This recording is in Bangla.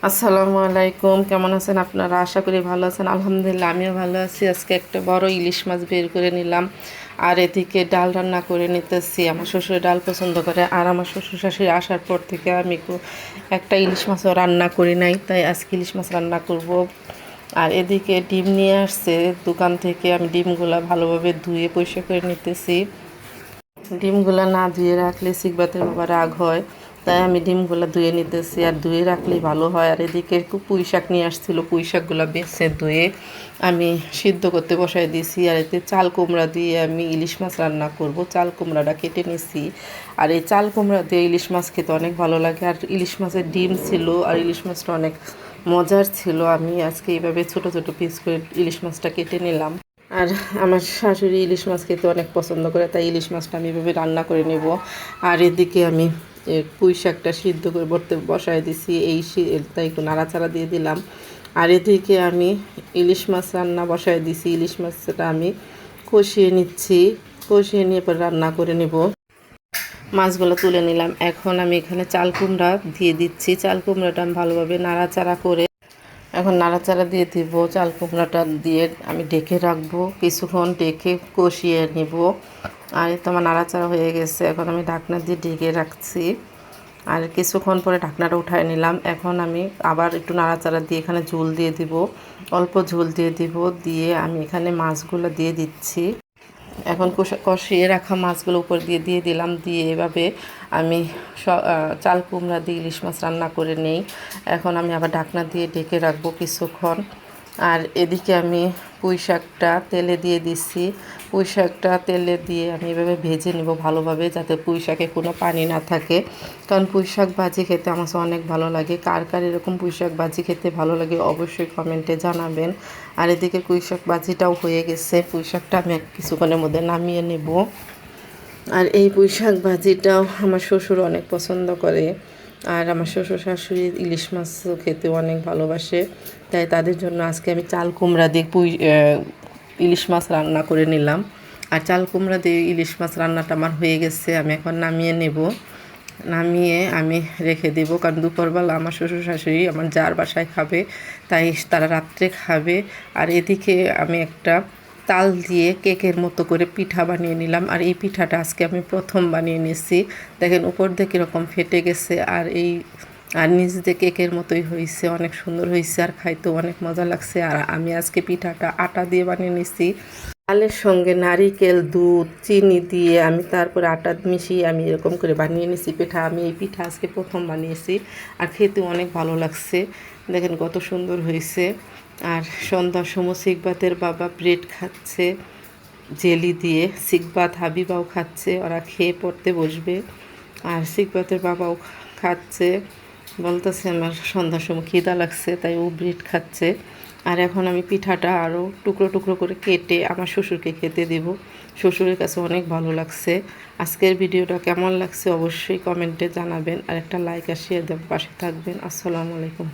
আসসালামু আলাইকুম, কেমন আছেন আপনারা? আশা করি ভালো আছেন। আলহামদুলিল্লাহ আমিও ভালো আছি। আজকে একটা বড় ইলিশ মাছ বের করে নিলাম, আর এদিকে ডাল রান্না করে নিতেছি। আমার শ্বশুর ডাল পছন্দ করে, আর আমার শ্বশুর শাশুড়ি আসার পর থেকে আমি একটা ইলিশ মাছও রান্না করি নাই, তাই আজকে ইলিশ মাছ রান্না করব। আর এদিকে ডিম নিয়ে আসছে দোকান থেকে, আমি ডিমগুলা ভালোভাবে ধুয়ে পরিষ্কার করে নিতেছি। ডিমগুলো না ধুয়ে রাখলে সিকবাতের বাবা রাগ হয়, তাই আমি ডিমগুলো ধুয়ে নিতেছি, আর ধুয়ে রাখলেই ভালো হয়। আর এদিকে পুঁই শাক নিয়ে আসছিল, পুঁই শাকগুলো বেছে ধুয়ে আমি সিদ্ধ করতে বসাই দিয়েছি। আর এতে চাল কুমড়া দিয়ে আমি ইলিশ মাছ রান্না করব। চাল কুমড়াটা কেটে নিছি, আর এই চাল কুমড়া দিয়ে ইলিশ মাছ খেতে অনেক ভালো লাগে। আর ইলিশ মাছের ডিম ছিল, আর ইলিশ মাছটা অনেক মজার ছিল। আমি আজকে এইভাবে ছোট ছোট পিস করে ইলিশ মাছটা কেটে নিলাম। আর আমার শাশুড়ি ইলিশ মাছ খেতে অনেক পছন্দ করে, তাই ইলিশ মাছটা আমি এভাবে রান্না করে নেব। আর এদিকে আমি পুঁই শাকটা সিদ্ধ করে বসায় দিছি, তাই একটু নাড়াচাড়া দিয়ে দিলাম। আর এদিকে আমি ইলিশ মাছ রান্না বসায় দিছি। ইলিশ মাছটা আমি কষিয়ে নিচ্ছি, কষিয়ে নিয়ে পর রান্না করে নেব। মাছগুলো তুলে নিলাম। এখন আমি এখানে চাল কুমড়া দিয়ে দিচ্ছি। চাল কুমড়াটা আমি ভালোভাবে নাড়াচাড়া করে এখন নাড়াচাড়া দিয়ে দিব। চাল কুমড়াটা দিয়ে আমি ঢেকে রাখবো, কিছুক্ষণ ঢেকে কষিয়ে নিব। আর এই তো আমার নাড়াচাড়া হয়ে গেছে, এখন আমি ঢাকনা দিয়ে ঢেকে রাখছি। আর কিছুক্ষণ পরে ঢাকনাটা উঠায় নিলাম। এখন আমি আবার একটু নাড়াচাড়া দিয়ে এখানে ঝোল দিয়ে দিব, অল্প ঝোল দিয়ে দিব। দিয়ে আমি এখানে মাছগুলো দিয়ে দিচ্ছি। এখন কষিয়ে রাখা মাছগুলো উপর দিয়ে দিয়ে দিলাম। দিয়ে এভাবে আমি চাল কুমড়া দিয়ে ইলিশ মাছ রান্না করে নেই। এখন আমি আবার ঢাকনা দিয়ে ঢেকে রাখবো কিছুক্ষণ। আর এদিকে আমি পুঁই শাকটা তেলে দিয়ে দিচ্ছি। পুঁই শাকটা তেলে দিয়ে আমি এভাবে ভেজে নেব ভালোভাবে, যাতে পুঁই শাকে কোনো পানি না থাকে। কারণ পুঁই শাক ভাজি খেতে আমার অনেক ভালো লাগে। কার কার এরকম পুঁই শাক ভাজি খেতে ভালো লাগে অবশ্যই কমেন্টে জানাবেন। আর এদিকে পুঁই শাক ভাজিটাও হয়ে গেছে। পুঁই শাকটা আমি কিছুক্ষণের মধ্যে নামিয়ে নেব। আর এই পুঁই শাক ভাজিটাও আমার শ্বশুর অনেক পছন্দ করে, আর আমার শ্বশুর শাশুড়ি ইলিশ মাছও খেতে অনেক ভালোবাসে, তাই তাদের জন্য আজকে আমি চাল কুমড়া দিয়ে ইলিশ মাছ রান্না করে নিলাম। আর চাল কুমড়া দিয়ে ইলিশ মাছ রান্নাটা আমার হয়ে গেছে, আমি এখন নামিয়ে নেব। নামিয়ে আমি রেখে দেব, কারণ দুপুরবেলা আমার শ্বশুর শাশুড়ি আমার যার বাসায় খাবে, তাই তারা রাত্রে খাবে। আর এদিকে আমি একটা তাল দিয়ে কেকের মতো করে পিঠা বানিয়ে নিলাম। আর এই পিঠাটা আজকে আমি প্রথম বানিয়ে নিয়েছি। দেখেন উপর দিয়ে কীরকম ফেটে গেছে, আর নিচ দিয়ে কেকের মতোই হয়েছে, অনেক সুন্দর হয়েছে, আর খাইতেও অনেক মজা লাগছে। আর আমি আজকে পিঠাটা আটা দিয়ে বানিয়ে নিয়েছি। চালের সঙ্গে নারিকেল, দুধ, চিনি দিয়ে আমি তারপরে আটা মিশিয়ে আমি এরকম করে বানিয়ে নিয়েছি পিঠা। আমি এই পিঠা আজকে প্রথম বানিয়েছি, আর খেতেও অনেক ভালো লাগছে। দেখেন কত সুন্দর হয়েছে। আর সন্ধ্যার সময় সিকবাতের বাবা ব্রেড খাচ্ছে জেলি দিয়ে, সিকবাত হাবিবাও খাচ্ছে, ওরা খেয়ে পড়তে বসবে। আর সিকবাতের বাবাও খাচ্ছে, বলতেছে আমার সন্ধ্যার সময় খিদা লাগছে, তাই ও ব্রেড খাচ্ছে। আর এখন আমি পিঠাটা আরও টুকরো টুকরো করে কেটে আমার শ্বশুরকে খেতে দেব। শ্বশুরের কাছে অনেক ভালো লাগছে। আজকের ভিডিওটা কেমন লাগছে অবশ্যই কমেন্টে জানাবেন, আর একটা লাইক আর শেয়ার দেওয়ার পাশে থাকবেন। আসসালামু আলাইকুম।